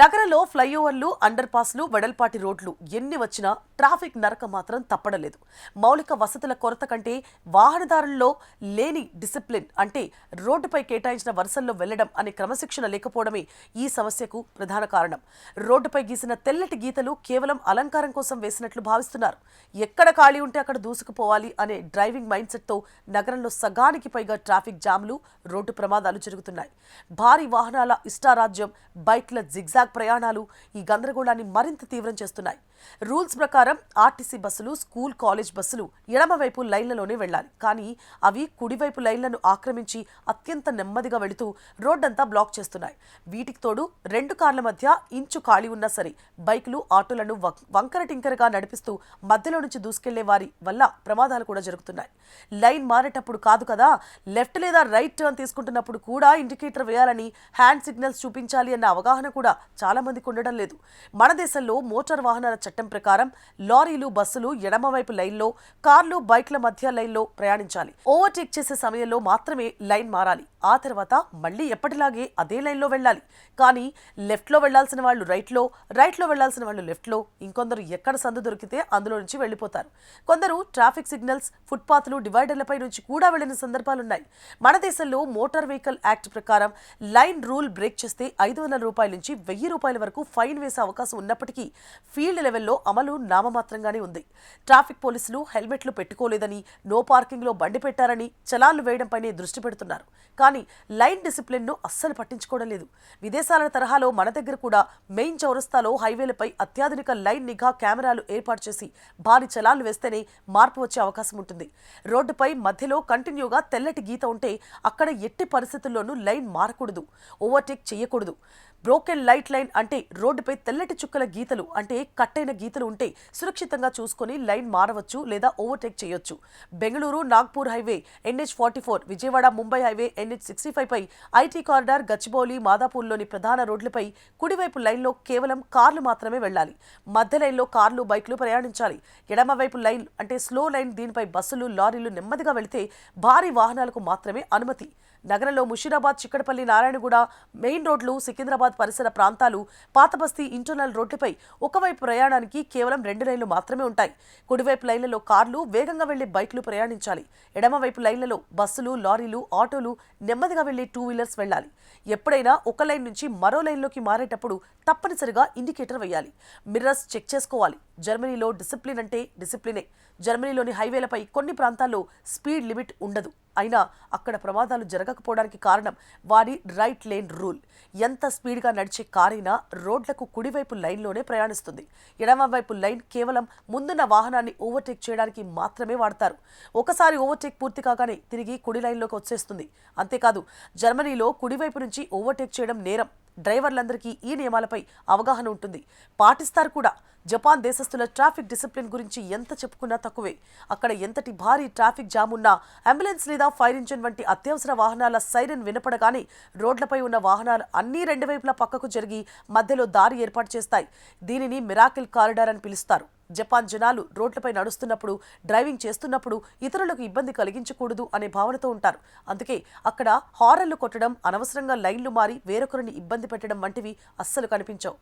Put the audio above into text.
నగరంలో ఫ్లైఓవర్లు, అండర్ పాస్లు, వెడల్పాటి రోడ్లు ఎన్ని వచ్చినా ట్రాఫిక్ నరక మాత్రం తప్పడలేదు. మౌలిక వసతుల కొరత కంటే వాహనదారుల్లో లేని డిసిప్లిన్ అంటే రోడ్డుపై కేటాయించిన వరుసల్లో వెళ్లడం అనే క్రమశిక్షణ లేకపోవడమే ఈ సమస్యకు ప్రధాన కారణం. రోడ్డుపై గీసిన తెల్లటి గీతలు కేవలం అలంకారం కోసం వేసినట్లు భావిస్తున్నారు. ఎక్కడ ఖాళీ ఉంటే అక్కడ దూసుకుపోవాలి అనే డ్రైవింగ్ మైండ్ సెట్తో నగరంలో సగానికి పైగా ట్రాఫిక్ జామ్లు, రోడ్డు ప్రమాదాలు జరుగుతున్నాయి. భారీ వాహనాల ఇష్టారాజ్యం, బైక్ల జిగ్జాగ్ ప్రయాణాలు ఈ గందరగోళాన్ని మరింత తీవ్రం చేస్తున్నాయి. రూల్స్ ప్రకారం ఆర్టీసీ బస్సులు, స్కూల్, కాలేజ్ బస్సులు ఎడమవైపు లైన్లలోనే వెళ్లాలి. కానీ అవి కుడివైపు లైన్లను ఆక్రమించి అత్యంత నెమ్మదిగా వెళుతూ రోడ్డంతా బ్లాక్ చేస్తున్నాయి. వీటికి తోడు 2 కార్ల మధ్య ఇంచు ఖాళీ ఉన్నా సరే బైకులు, ఆటోలను వంకర టింకరగా నడిపిస్తూ మధ్యలో నుంచి దూసుకెళ్లే వారి వల్ల ప్రమాదాలు కూడా జరుగుతున్నాయి. లైన్ మారేటప్పుడు కాదు కదా, లెఫ్ట్ లేదా రైట్ టర్న్ తీసుకుంటున్నప్పుడు కూడా ఇండికేటర్ వేయాలని, హ్యాండ్ సిగ్నల్స్ చూపించాలి అన్న అవగాహన కూడా చాలా మందికి ఉండడం లేదు. మన దేశంలో మోటార్ వాహనాల చట్టం ప్రకారం లారీలు, బస్సులు ఎడమవైపు లైన్లో, కార్లు, బైక్ల మధ్య లైన్లో ప్రయాణించాలి. ఓవర్టేక్ చేసే సమయంలో మాత్రమే లైన్ మారాలి. ఆ తర్వాత మళ్లీ ఎప్పటిలాగే అదే లైన్లో వెళ్లాలి. కానీ లెఫ్ట్లో వెళ్లాల్సిన వాళ్ళు రైట్లో వెళ్లాల్సిన వాళ్ళు లెఫ్ట్లో, ఇంకొందరు ఎక్కడ సందు దొరికితే అందులో నుంచి వెళ్లిపోతారు. కొందరు ట్రాఫిక్ సిగ్నల్స్, ఫుట్పాత్లు, డివైడర్లపై నుంచి కూడా వెళ్లిన సందర్భాలున్నాయి. మన దేశంలో మోటార్ వెహికల్ యాక్ట్ ప్రకారం లైన్ రూల్ బ్రేక్ చేస్తే 500 రూపాయల నుంచి 1000 రూపాయల వరకు ఫైన్ వేసే అవకాశం ఉన్నప్పటికీ ఫీల్డ్ లెవెల్లో అమలు నామమాత్రంగానే ఉంది. ట్రాఫిక్ పోలీసులు హెల్మెట్లు పెట్టుకోలేదని, నో పార్కింగ్లో బండి పెట్టారని చలాన్లు వేయడంపైనే దృష్టి పెడుతున్నారు. కానీ లైన్ డిసిప్లిన్ను అస్సలు పట్టించుకోవడం లేదు. విదేశాల తరహాలో మన దగ్గర కూడా మెయిన్ చౌరస్తాలో హైవేలపై అత్యాధునిక లైన్ నిఘా కెమెరాలు ఏర్పాటు చేసి భారీ చలాన్లు వేస్తేనే మార్పు వచ్చే అవకాశం ఉంటుంది. రోడ్డుపై మధ్యలో కంటిన్యూగా తెల్లటి గీత ఉంటే అక్కడ ఎట్టి పరిస్థితుల్లోనూ లైన్ మారకూడదు, ఓవర్టేక్ చేయకూడదు. బ్రోకెన్ లైట్ లైన్ అంటే రోడ్డుపై తెల్లటి చుక్కల గీతలు అంటే కట్టైన గీతలు ఉంటే సురక్షితంగా చూసుకొని లైన్ మారవచ్చు లేదా ఓవర్టేక్ చేయొచ్చు. Bengaluru Nagpur highway NH44, Vijayawada Mumbai highway NH65 పై ఐటీ కారిడార్, గచ్చిబౌలి, మాదాపూర్లోని ప్రధాన రోడ్లపై కుడివైపు లైన్లో కేవలం కార్లు మాత్రమే వెళ్లాలి. మధ్య లైన్లో కార్లు, బైక్లు ప్రయాణించాలి. ఎడమవైపు లైన్ అంటే స్లో లైన్, దీనిపై బస్సులు, లారీలు నెమ్మదిగా వెళితే భారీ వాహనాలకు మాత్రమే అనుమతి. నగరంలో ముషీరాబాద్, చిక్కడపల్లి, నారాయణగూడ మెయిన్ రోడ్లు, సికింద్రాబాద్ పరిసర ప్రాంతాలు, పాతబస్తీ ఇంటర్నల్ రోడ్లపై ఒకవైపు ప్రయాణానికి కేవలం 2 లైన్లు మాత్రమే ఉంటాయి. కుడివైపు లైన్లలో కార్లు, వేగంగా వెళ్లే బైక్లు ప్రయాణించాలి. ఎడమవైపు లైన్లలో బస్సులు, లారీలు, ఆటోలు, నెమ్మదిగా వెళ్లే 2 వీలర్స్ వెళ్లాలి. ఎప్పుడైనా ఒక లైన్ నుంచి మరో లైన్లోకి మారేటప్పుడు తప్పనిసరిగా ఇండికేటర్ వేయాలి. మిర్రర్స్ చెక్ చేసుకోవాలి. జర్మనీలో డిసిప్లిన్ అంటే డిసిప్లినే. జర్మనీలోని హైవేలపై కొన్ని ప్రాంతాల్లో స్పీడ్ లిమిట్ ఉండదు. అయినా అక్కడ ప్రమాదాలు జరగకపోవడానికి కారణం వారి రైట్ లేన్ రూల్. ఎంత స్పీడ్గా నడిచే కారైనా రోడ్లకు కుడివైపు లైన్లోనే ప్రయాణిస్తుంది. ఎడమవైపు లైన్ కేవలం ముందున్న వాహనాన్ని ఓవర్టేక్ చేయడానికి మాత్రమే వాడతారు. ఒకసారి ఓవర్టేక్ పూర్తి కాగానే తిరిగి కుడి లైన్లోకి వచ్చేస్తుంది. అంతేకాదు, జర్మనీలో కుడివైపు నుంచి ఓవర్టేక్ చేయడం నేరం. డ్రైవర్లందరికీ ఈ నియమాలపై అవగాహన ఉంటుంది, పాటిస్తారు కూడా. జపాన్ దేశస్థుల ట్రాఫిక్ డిసిప్లిన్ గురించి ఎంత చెప్పుకున్నా తక్కువే. అక్కడ ఎంతటి భారీ ట్రాఫిక్ జామ్ ఉన్నా అంబులెన్స్ లేదా ఫైర్ ఇంజిన్ వంటి అత్యవసర వాహనాల సైరన్ వినపడగానే రోడ్లపై ఉన్న వాహనాలు అన్ని 2 వైపులా పక్కకు జరిగి మధ్యలో దారి ఏర్పాటు చేస్తాయి. దీనిని మిరాకిల్ కారిడార్ అని పిలుస్తారు. జపాన్ జనాలు రోడ్లపై నడుస్తున్నప్పుడు, డ్రైవింగ్ చేస్తున్నప్పుడు ఇతరులకు ఇబ్బంది కలిగించకూడదు అనే భావనతో ఉంటారు. అందుకే అక్కడ హారన్లు కొట్టడం, అనవసరంగా లైన్లు మారి వేరొకరిని ఇబ్బంది పెట్టడం వంటివి అస్సలు కనిపించవు.